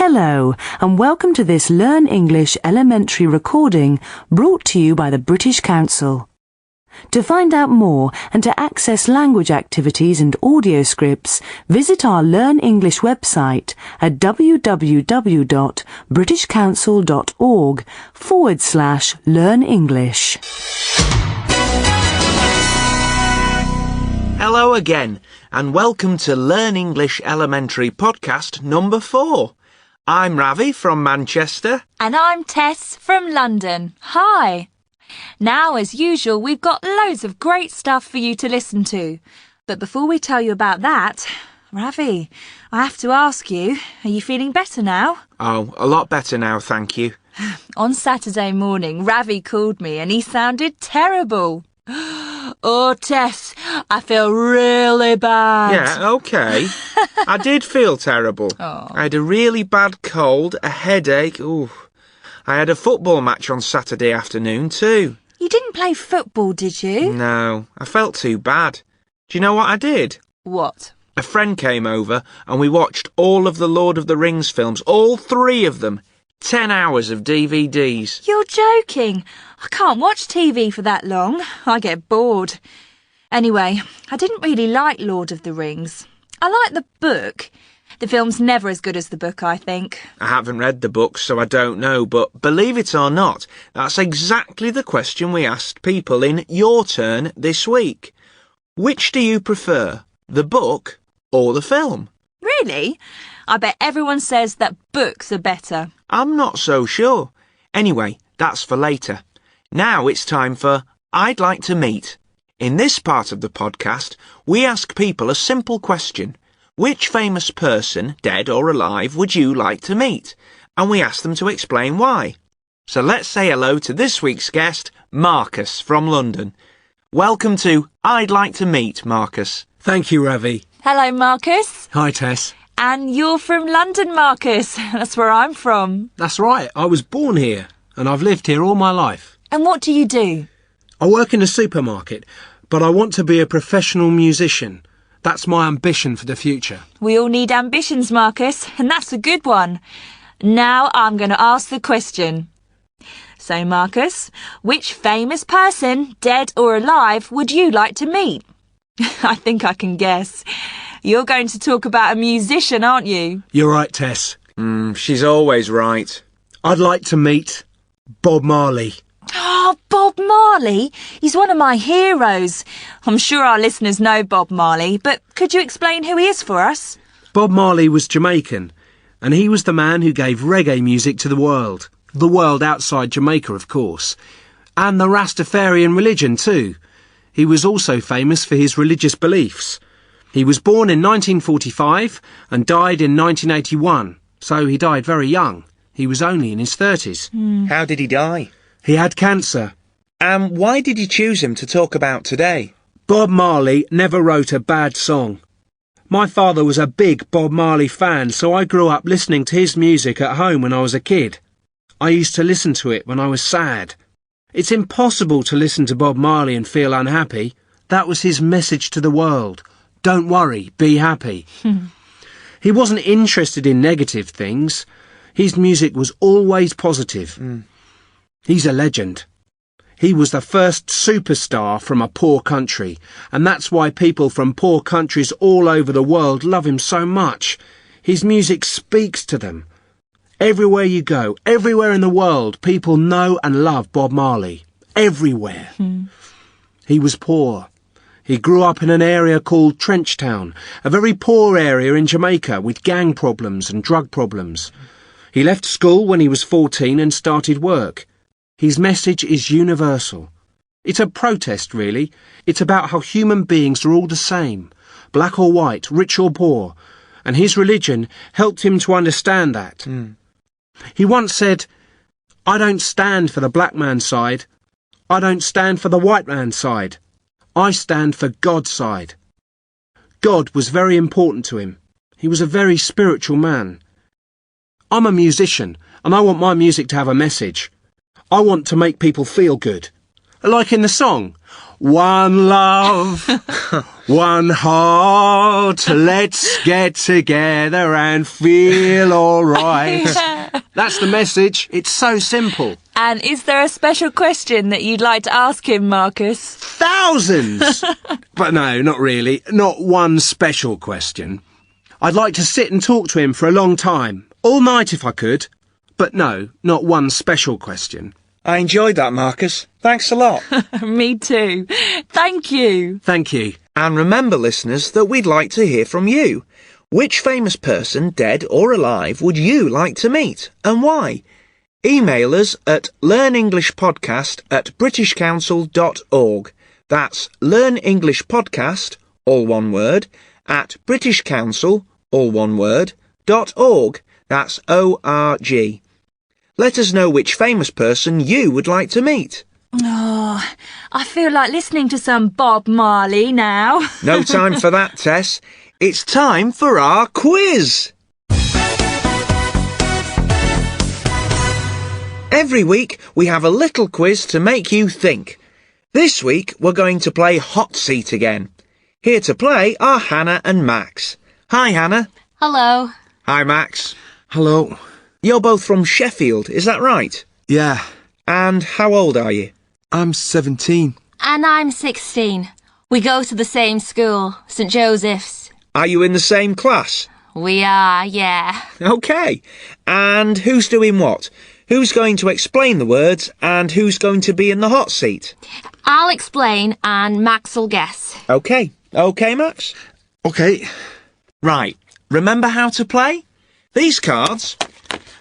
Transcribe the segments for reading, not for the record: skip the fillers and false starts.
Hello, and welcome to this Learn English elementary recording brought to you by the British Council. To find out more and to access language activities and audio scripts, visit our Learn English website at www.britishcouncil.org/learn-english. Hello again, and welcome to Learn English Elementary Podcast number 4. I'm Ravi from Manchester. And I'm Tess from London. Hi! Now, as usual, we've got loads of great stuff for you to listen to. But before we tell you about that, Ravi, I have to ask you, are you feeling better now? Oh, a lot better now, thank you. On Saturday morning, Ravi called me and he sounded terrible. Oh, Tess, I feel really bad. Yeah, okay. I did feel terrible. Oh. I had a really bad cold, a headache. Ooh. I had a football match on Saturday afternoon too. You didn't play football, did you? No, I felt too bad. Do you know what I did? What? A friend came over and we watched all of the Lord of the Rings films, all 3 of them. 10 hours of DVDs. You're joking. I can't watch TV for that long. I get bored. Anyway, I didn't really like Lord of the Rings. I like the book. The film's never as good as the book, I think. I haven't read the book, so I don't know, but believe it or not, that's exactly the question we asked people in Your Turn this week. Which do you prefer, the book or the film? Really? I bet everyone says that books are better. I'm not so sure. Anyway, that's for later. Now it's time for I'd Like to Meet. In this part of the podcast, we ask people a simple question. Which famous person, dead or alive, would you like to meet? And we ask them to explain why. So let's say hello to this week's guest, Marcus from London. Welcome to I'd Like to Meet, Marcus. Thank you, Ravi. Hello, Marcus. Hi, Tess. And you're from London, Marcus. That's where I'm from. That's right. I was born here, and I've lived here all my life. And what do you do? I work in a supermarket, but I want to be a professional musician. That's my ambition for the future. We all need ambitions, Marcus, and that's a good one. Now I'm going to ask the question. So, Marcus, which famous person, dead or alive, would you like to meet? I think I can guess. You're going to talk about a musician, aren't you? You're right, Tess. She's always right. I'd like to meet Bob Marley. Oh, Bob Marley? He's one of my heroes. I'm sure our listeners know Bob Marley, but could you explain who he is for us? Bob Marley was Jamaican, and he was the man who gave reggae music to the world. The world outside Jamaica, of course. And the Rastafarian religion, too. He was also famous for his religious beliefs. He was born in 1945 and died in 1981, so he died very young. He was only in his 30s. How did he die? He had cancer. Why did you choose him to talk about today? Bob Marley never wrote a bad song. My father was a big Bob Marley fan, so I grew up listening to his music at home when I was a kid. I used to listen to it when I was sad. It's impossible to listen to Bob Marley and feel unhappy. That was his message to the world. Don't worry, be happy. He wasn't interested in negative things. His music was always positive. He's a legend. He was the first superstar from a poor country, and that's why people from poor countries all over the world love him so much. His music speaks to them. Everywhere you go, everywhere in the world, people know and love Bob Marley. Everywhere. He was poor. He grew up in an area called Trenchtown, a very poor area in Jamaica with gang problems and drug problems. He left school when he was 14 and started work. His message is universal. It's a protest, really. It's about how human beings are all the same, black or white, rich or poor, and his religion helped him to understand that. He once said, "I don't stand for the black man's side. I don't stand for the white man's side. I stand for God's side." God was very important to him. He was a very spiritual man. I'm a musician, and I want my music to have a message. I want to make people feel good. Like in the song, "One love, One heart, let's get together and feel all right. That's the message. It's so simple. And is there a special question that you'd like to ask him, Marcus? Thousands! But no, not really. Not one special question. I'd like to sit and talk to him for a long time. All night if I could. But no, not one special question. I enjoyed that, Marcus. Thanks a lot. Me too. Thank you. Thank you. And remember, listeners, that we'd like to hear from you. Which famous person, dead or alive, would you like to meet, and why? Email us at learnenglishpodcast@britishcouncil.org. That's learnenglishpodcast, all one word, at britishcouncil, all one word, .org. That's O-R-G. Let us know which famous person you would like to meet. Oh, I feel like listening to some Bob Marley now. No time for that, Tess. It's time for our quiz. Every week we have a little quiz to make you think. This week we're going to play Hot Seat again. Here to play are Hannah and Max. Hi, Hannah. Hello. Hi, Max. Hello. You're both from Sheffield, is that right? Yeah, And how old are you? I'm 17. And I'm 16. We go to the same school, St. Joseph's. Are you in the same class? We are, yeah. OK. And who's doing what? Who's going to explain the words and who's going to be in the hot seat? I'll explain and Max will guess. OK. OK, Max? OK. Right. Remember how to play? These cards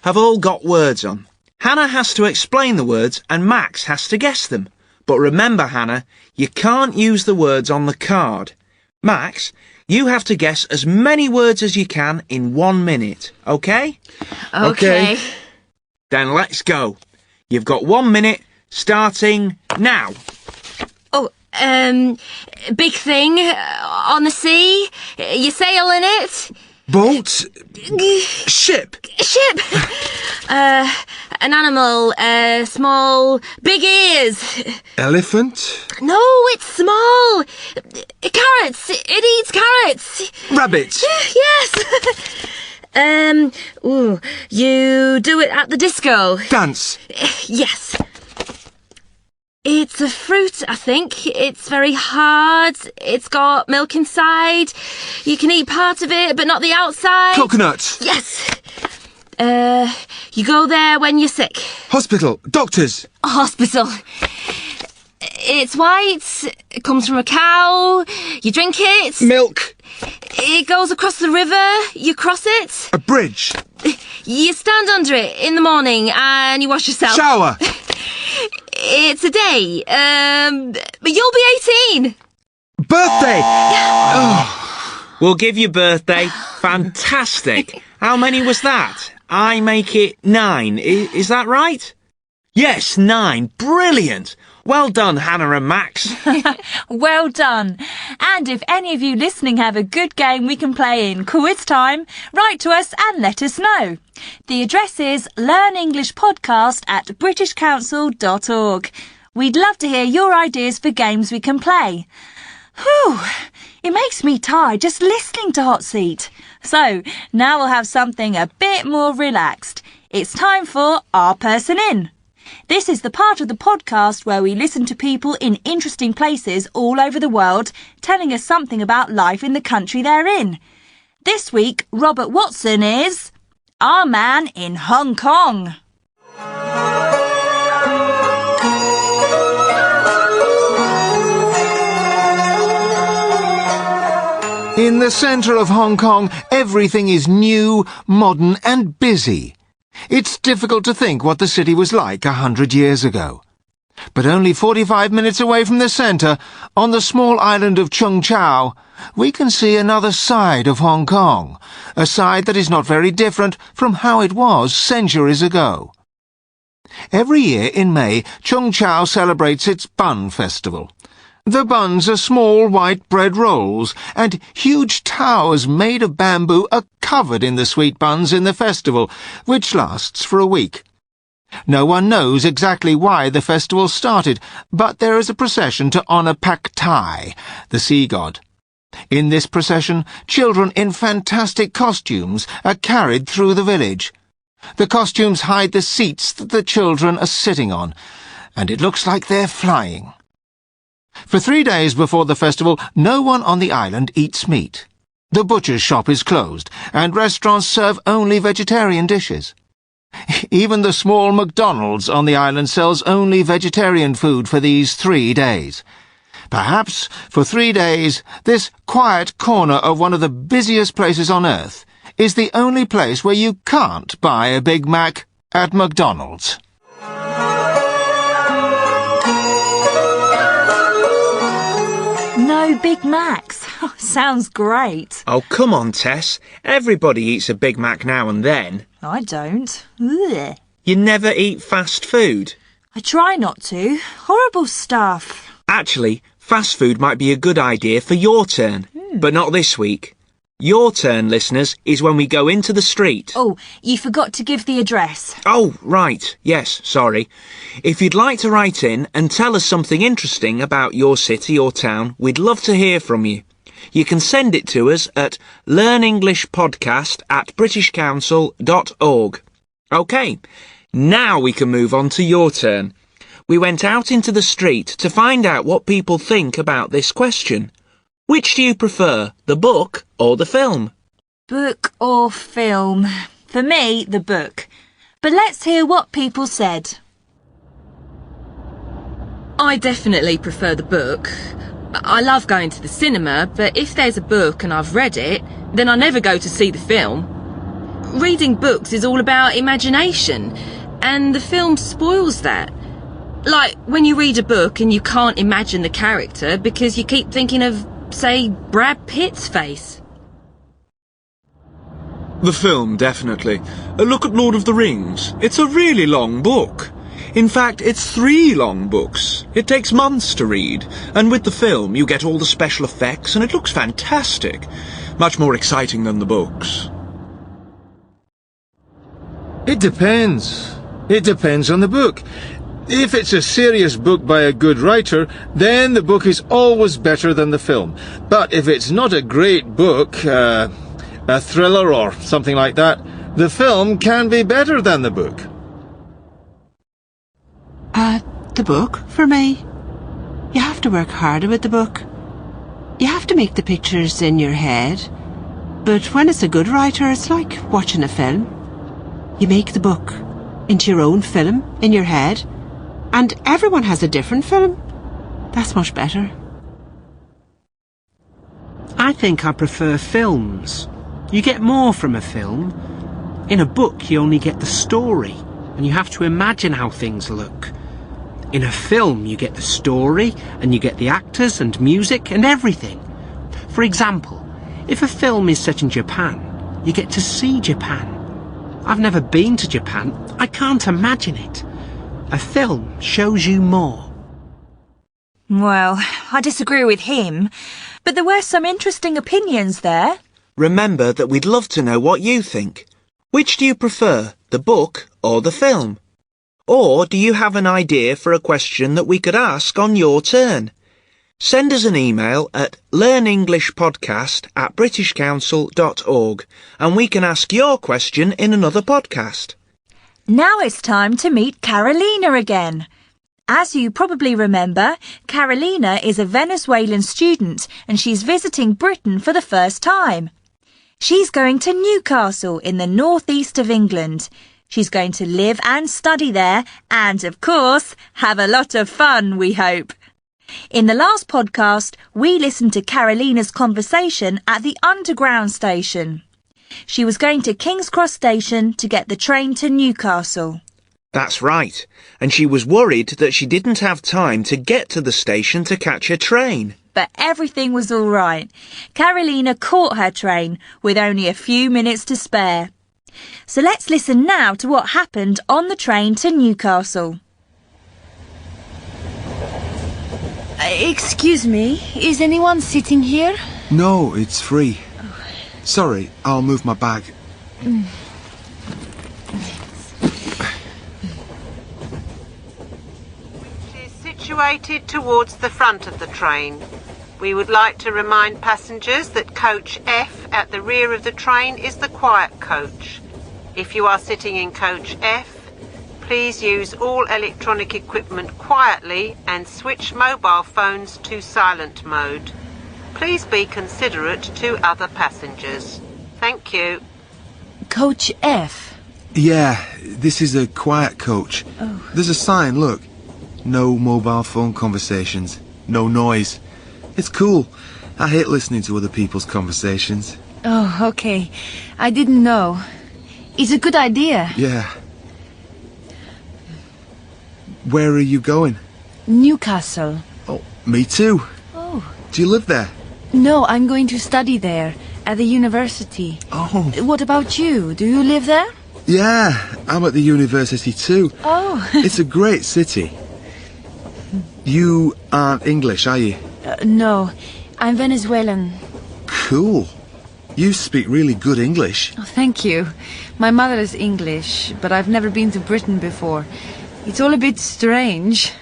have all got words on. Hannah has to explain the words and Max has to guess them. But remember, Hannah, you can't use the words on the card. Max, you have to guess as many words as you can in 1 minute, OK? Okay. Then let's go. You've got 1 minute, starting now. Oh, big thing on the sea. You sail in it. Boat. Ship. Ship. An animal. Small. Big ears. Elephant. No, it's small. Carrots. It eats carrots. Rabbit. Yes. You do it at the disco. Dance. Yes. It's a fruit, I think. It's very hard. It's got milk inside. You can eat part of it, but not the outside. Coconut. Yes. You go there when you're sick. Hospital. Doctors. Hospital. It's white. It comes from a cow. You drink it. Milk. It goes across the river. You cross it. A bridge. You stand under it in the morning and you wash yourself. Shower. It's a day. But you'll be 18. Birthday. We'll give you birthday. Fantastic. How many was that? I make it 9. Is that right? Yes, 9. Brilliant. Well done, Hannah and Max. Well done. And if any of you listening have a good game we can play in quiz time, write to us and let us know. The address is learnenglishpodcast@britishcouncil.org. We'd love to hear your ideas for games we can play. Whew, it makes me tired just listening to Hot Seat. So now we'll have something a bit more relaxed. It's time for Our Person In. This is the part of the podcast where we listen to people in interesting places all over the world telling us something about life in the country they're in. This week, Robert Watson is our man in Hong Kong. In the centre of Hong Kong, everything is new, modern and busy. It's difficult to think what the city was like 100 years ago. But only 45 minutes away from the centre, on the small island of Chung Chau, we can see another side of Hong Kong, a side that is not very different from how it was centuries ago. Every year in May, Chung Chau celebrates its Bun Festival. The buns are small white bread rolls, and huge towers made of bamboo are covered in the sweet buns in the festival, which lasts for a week. No one knows exactly why the festival started, but there is a procession to honour Pak Tai, the sea god. In this procession, children in fantastic costumes are carried through the village. The costumes hide the seats that the children are sitting on, and it looks like they're flying. For 3 days before the festival, no one on the island eats meat. The butcher's shop is closed, and restaurants serve only vegetarian dishes. Even the small McDonald's on the island sells only vegetarian food for these 3 days. Perhaps, for 3 days, this quiet corner of one of the busiest places on earth is the only place where you can't buy a Big Mac at McDonald's. No Big Macs. Sounds great. Oh, come on, Tess. Everybody eats a Big Mac now and then. I don't. Ugh. You never eat fast food. I try not to. Horrible stuff. Actually, fast food might be a good idea for your turn, but not this week. Your turn, listeners, is when we go into the street. Oh, you forgot to give the address. Oh, right. Yes, sorry. If you'd like to write in and tell us something interesting about your city or town, we'd love to hear from you. You can send it to us at learnenglishpodcast@britishcouncil.org. OK, now we can move on to your turn. We went out into the street to find out what people think about this question. Which do you prefer, the book or the film? Book or film? For me, the book. But let's hear what people said. I definitely prefer the book. I love going to the cinema, but if there's a book and I've read it, then I never go to see the film. Reading books is all about imagination, and the film spoils that. Like when you read a book and you can't imagine the character because you keep thinking of, say, Brad Pitt's face. The film, definitely. Look at Lord of the Rings. It's a really long book. In fact, it's 3 long books. It takes months to read, and with the film you get all the special effects and it looks fantastic. Much more exciting than the books. It depends. It depends on the book. If it's a serious book by a good writer, then the book is always better than the film. But if it's not a great book, a thriller or something like that, the film can be better than the book. The book, for me. You have to work harder with the book. You have to make the pictures in your head. But when it's a good writer, it's like watching a film. You make the book into your own film in your head, and everyone has a different film. That's much better. I think I prefer films. You get more from a film. In a book, you only get the story, and you have to imagine how things look. In a film, you get the story, and you get the actors and music and everything. For example, if a film is set in Japan, you get to see Japan. I've never been to Japan. I can't imagine it. A film shows you more. Well, I disagree with him, but there were some interesting opinions there. Remember that we'd love to know what you think. Which do you prefer, the book or the film? Or do you have an idea for a question that we could ask on your turn? Send us an email at learnenglishpodcast@britishcouncil.org and we can ask your question in another podcast. Now it's time to meet Carolina again. As you probably remember, Carolina is a Venezuelan student and she's visiting Britain for the first time. She's going to Newcastle in the northeast of England. She's going to live and study there and, of course, have a lot of fun, we hope. In the last podcast, we listened to Carolina's conversation at the Underground station. She was going to King's Cross station to get the train to Newcastle. That's right, and she was worried that she didn't have time to get to the station to catch a train. But everything was all right. Carolina caught her train with only a few minutes to spare. So let's listen now to what happened on the train to Newcastle. Excuse me, is anyone sitting here? No, it's free. Sorry, I'll move my bag. Which is situated towards the front of the train, We would like to remind passengers that coach F at the rear of the train is the quiet coach. If you are sitting in coach F, please use all electronic equipment quietly and switch mobile phones to silent mode. Please be considerate to other passengers. Thank you. Coach F? Yeah, this is a quiet coach. Oh. There's a sign, look. No mobile phone conversations. No noise. It's cool. I hate listening to other people's conversations. Oh, okay. I didn't know. It's a good idea. Yeah. Where are you going? Newcastle. Oh, me too. Oh. Do you live there? No, I'm going to study there, at the university. Oh. What about you? Do you live there? Yeah, I'm at the university too. Oh. It's a great city. You aren't English, are you? No, I'm Venezuelan. Cool. You speak really good English. Oh, thank you. My mother is English, but I've never been to Britain before. It's all a bit strange.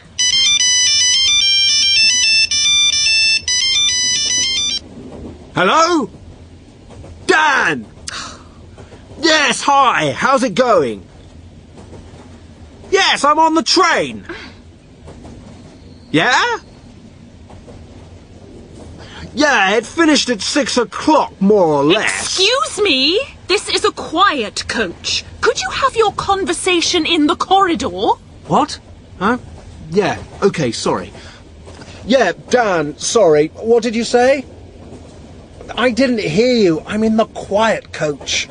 Hello? Dan! Yes, hi, how's it going? Yes, I'm on the train. Yeah? Yeah, it finished at 6 o'clock, more or less. Excuse me? This is a quiet coach. Could you have your conversation in the corridor? What? Huh? Yeah, okay, sorry. Yeah, Dan, sorry. What did you say? I didn't hear you. I'm in the quiet coach.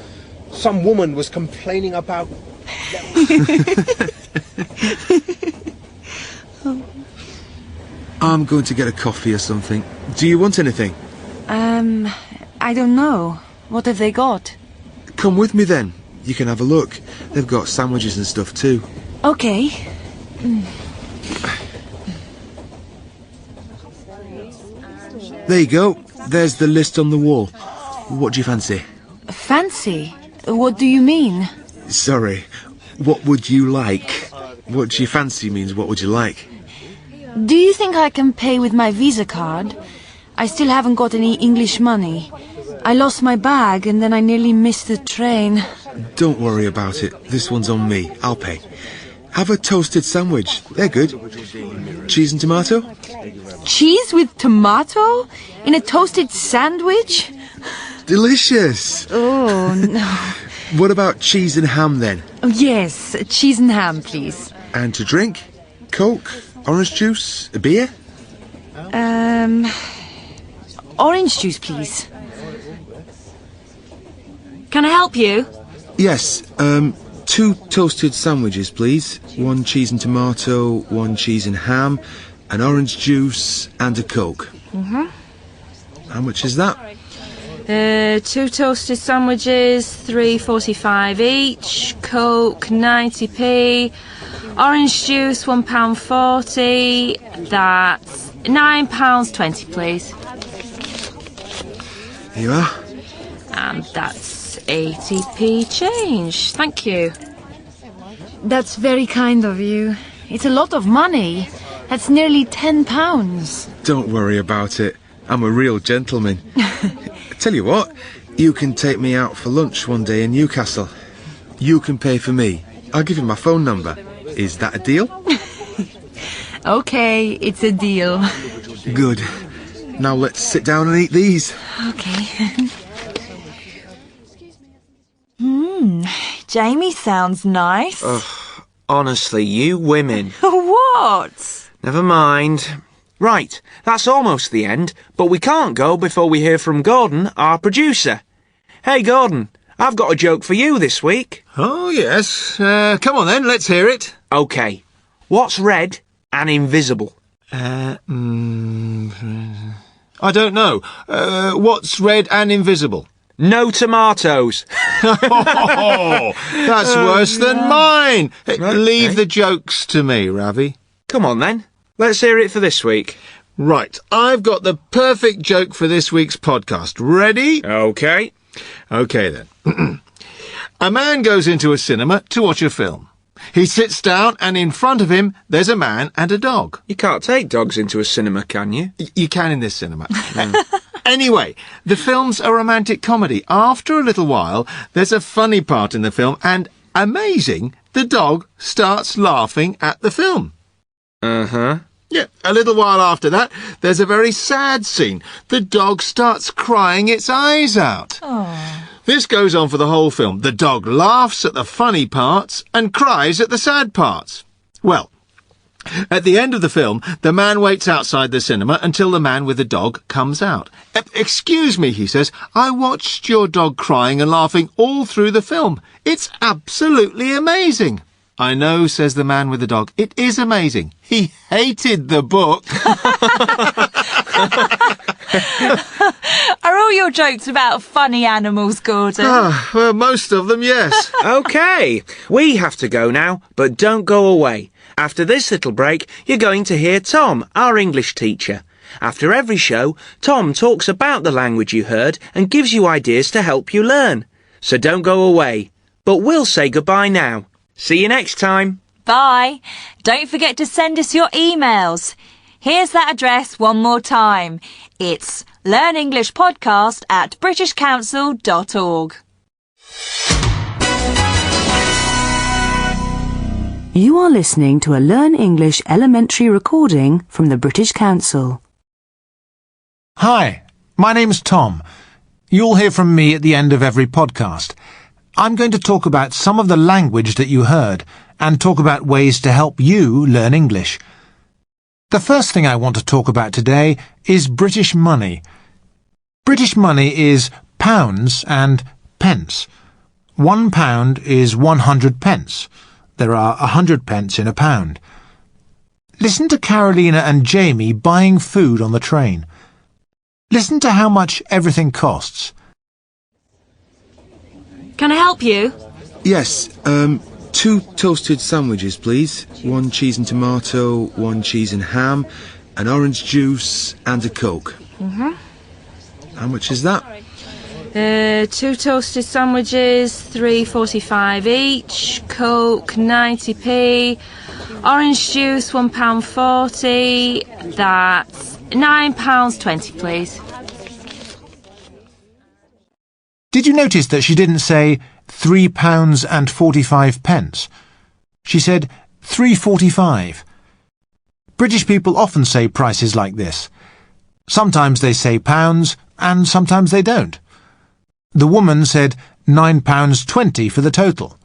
Some woman was complaining about... I'm going to get a coffee or something. Do you want anything? I don't know. What have they got? Come with me then. You can have a look. They've got sandwiches and stuff too. Okay. There you go. There's the list on the wall. What do you fancy? Fancy? What do you mean? Sorry. What would you like? What do you fancy means what would you like? Do you think I can pay with my Visa card? I still haven't got any English money. I lost my bag and then I nearly missed the train. Don't worry about it. This one's on me. I'll pay. Have a toasted sandwich. They're good. Cheese and tomato? Cheese with tomato? In a toasted sandwich? Delicious. Oh, no. What about cheese and ham then? Oh, yes, cheese and ham, please. And to drink? Coke? Orange juice? A beer? Orange juice, please. Can I help you? Yes, 2 toasted sandwiches, please. 1 cheese and tomato, 1 cheese and ham, an orange juice and a Coke. Mm-hmm. How much is that? 2 toasted sandwiches, £3.45 each. Coke, 90p. Orange juice, £1.40. That's £9.20, please. Here you are. And that's 80p change. Thank you. That's very kind of you. It's a lot of money. That's nearly £10. Don't worry about it. I'm a real gentleman. Tell you what, you can take me out for lunch one day in Newcastle. You can pay for me. I'll give you my phone number. Is that a deal? Okay, it's a deal. Good. Now let's sit down and eat these. Okay. Jamie sounds nice. Ugh, honestly, you women. What? Never mind. Right, that's almost the end, but we can't go before we hear from Gordon, our producer. Hey, Gordon, I've got a joke for you this week. Oh, yes. Come on then, let's hear it. OK. What's red and invisible? I don't know. What's red and invisible? No tomatoes. Oh, that's worse than mine. Okay. Leave the jokes to me, Ravi. Come on then. Let's hear it for this week. Right, I've got the perfect joke for this week's podcast. Ready? OK. OK then. A man goes into a cinema to watch a film. He sits down and in front of him there's a man and a dog. You can't take dogs into a cinema, can you? You can in this cinema. Anyway, the film's a romantic comedy. After a little while, there's a funny part in the film and, amazing, the dog starts laughing at the film. Uh-huh. Yeah, a little while after that, there's a very sad scene. The dog starts crying its eyes out. Oh. This goes on for the whole film. The dog laughs at the funny parts and cries at the sad parts. Well, at the end of the film, the man waits outside the cinema until the man with the dog comes out. Excuse me, he says, I watched your dog crying and laughing all through the film. It's absolutely amazing. I know, says the man with the dog. It is amazing. He hated the book. Are all your jokes about funny animals, Gordon? Well, most of them, yes. OK, we have to go now, but don't go away. After this little break, you're going to hear Tom, our English teacher. After every show, Tom talks about the language you heard and gives you ideas to help you learn. So don't go away. But we'll say goodbye now. See you next time. Bye. Don't forget to send us your emails. Here's that address one more time. It's learnenglishpodcast@britishcouncil.org. You are listening to a Learn English elementary recording from the British Council. Hi, my name's Tom. You'll hear from me at the end of every podcast. I'm going to talk about some of the language that you heard and talk about ways to help you learn English. The first thing I want to talk about today is British money. British money is pounds and pence. £1 is 100 pence. There are 100 pence in a pound. Listen to Carolina and Jamie buying food on the train. Listen to how much everything costs. Can I help you? Yes, 2 toasted sandwiches, please. 1 cheese and tomato, 1 cheese and ham, an orange juice and a Coke. How much is that? 2 toasted sandwiches, £3.45 each. Coke, 90p. Orange juice, £1.40. That's £9.20, please. Did you notice that she didn't say £3.45? She said £3.45. British people often say prices like this. Sometimes they say pounds, and sometimes they don't. The woman said £9.20 for the total.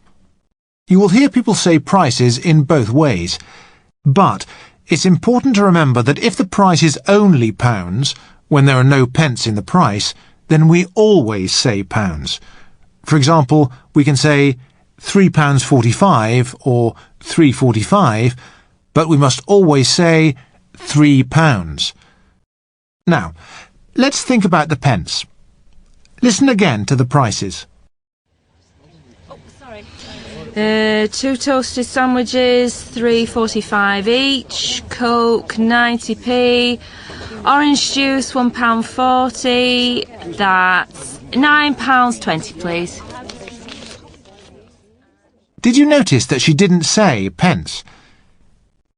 You will hear people say prices in both ways, but it's important to remember that if the price is only pounds, when there are no pence in the price, then we always say pounds. For example, we can say £3.45 or £3.45, but we must always say £3. Now, let's think about the pence. Listen again to the prices. 2 toasted sandwiches, £3.45 each. Coke, 90p. Orange juice, £1.40. That's £9.20, please. Did you notice that she didn't say pence?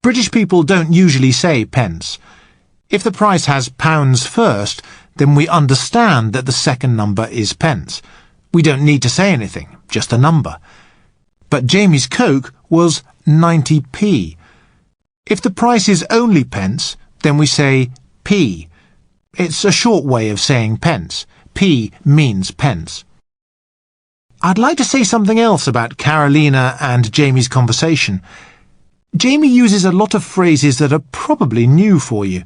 British people don't usually say pence. If the price has pounds first, then we understand that the second number is pence. We don't need to say anything, just a number. But Jamie's Coke was 90p. If the price is only pence, then we say p. It's a short way of saying pence. P means pence. I'd like to say something else about Carolina and Jamie's conversation. Jamie uses a lot of phrases that are probably new for you.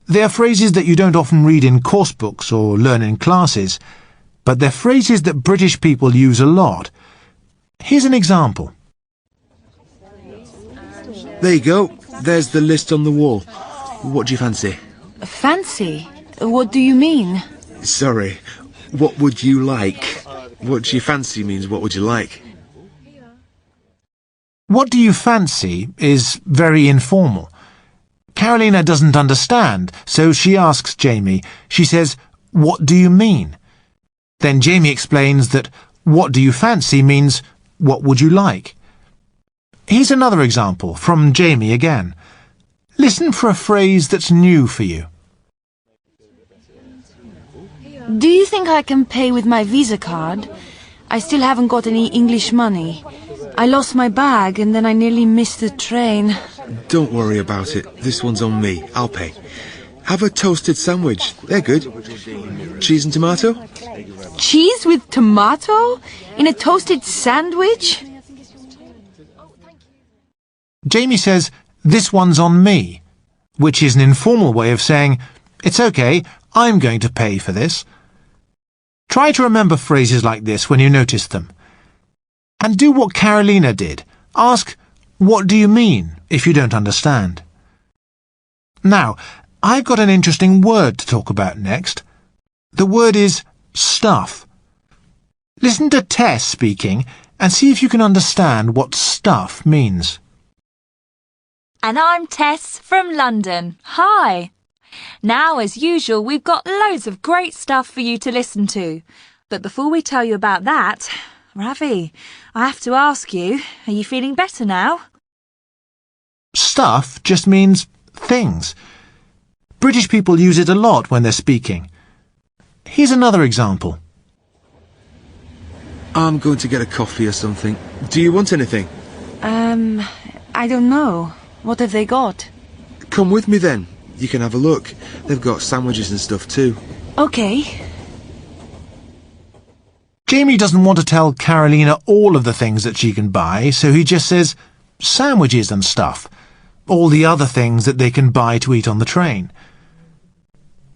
They are phrases that you don't often read in course books or learn in classes, but they're phrases that British people use a lot. Here's an example. There you go. There's the list on the wall. What do you fancy? Fancy? What do you mean? Sorry. What would you like? What do you fancy means what would you like? What do you fancy is very informal. Carolina doesn't understand, so she asks Jamie. She says, "What do you mean?" Then Jamie explains that what do you fancy means what would you like. Here's another example from Jamie again. Listen for a phrase that's new for you. Do you think I can pay with my Visa card? I still haven't got any English money. I lost my bag and then I nearly missed the train. Don't worry about it. This one's on me. I'll pay. Have a toasted sandwich. They're good. Cheese and tomato? Cheese with tomato? In a toasted sandwich? Jamie says, "This one's on me," which is an informal way of saying, "It's okay, I'm going to pay for this." Try to remember phrases like this when you notice them. And do what Carolina did. Ask, "What do you mean?" if you don't understand. Now, I've got an interesting word to talk about next. The word is stuff. Listen to Tess speaking and see if you can understand what stuff means. And I'm Tess from London. Hi! Now, as usual, we've got loads of great stuff for you to listen to. But before we tell you about that, Ravi, I have to ask you, are you feeling better now? Stuff just means things. British people use it a lot when they're speaking. Here's another example. I'm going to get a coffee or something. Do you want anything? I don't know. What have they got? Come with me then. You can have a look. They've got sandwiches and stuff too. Okay. Jamie doesn't want to tell Carolina all of the things that she can buy, so he just says sandwiches and stuff. All the other things that they can buy to eat on the train.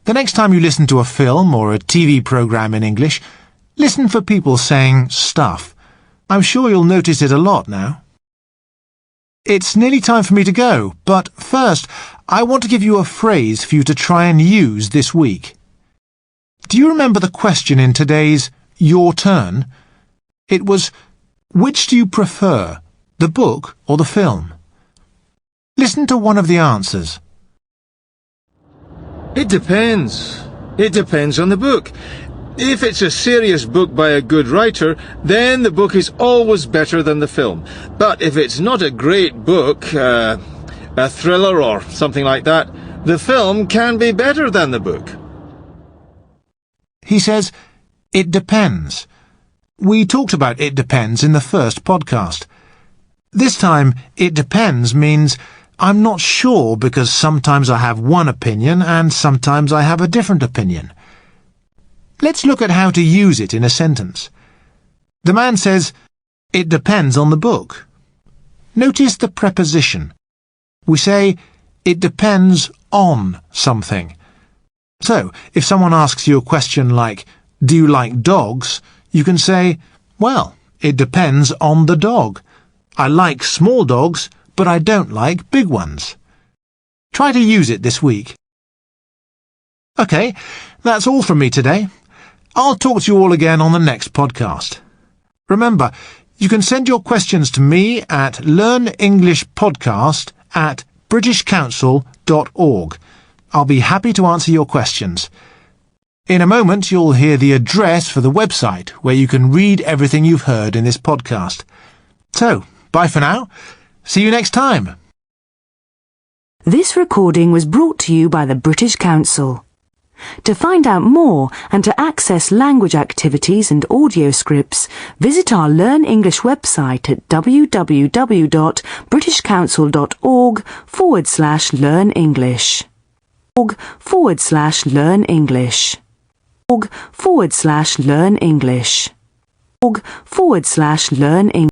The next time you listen to a film or a TV programme in English, listen for people saying stuff. I'm sure you'll notice it a lot now. It's nearly time for me to go, but first I want to give you a phrase for you to try and use this week. Do you remember the question in today's Your Turn? It was, which do you prefer, the book or the film? Listen to one of the answers. It depends. It depends on the book. If it's a serious book by a good writer, then the book is always better than the film. But if it's not a great book, a thriller or something like that, the film can be better than the book. He says, it depends. We talked about it depends in the first podcast. This time, it depends means I'm not sure because sometimes I have one opinion and sometimes I have a different opinion. Let's look at how to use it in a sentence. The man says, it depends on the book. Notice the preposition. We say, it depends on something. So, if someone asks you a question like, do you like dogs? You can say, well, it depends on the dog. I like small dogs, but I don't like big ones. Try to use it this week. Okay, that's all from me today. I'll talk to you all again on the next podcast. Remember, you can send your questions to me at learnenglishpodcast@britishcouncil.org. I'll be happy to answer your questions. In a moment, you'll hear the address for the website where you can read everything you've heard in this podcast. So, bye for now. See you next time. This recording was brought to you by the British Council. To find out more and to access language activities and audio scripts, visit our Learn English website at www.britishcouncil.org/learn English. org/learn English. org/learn English. org/learn English.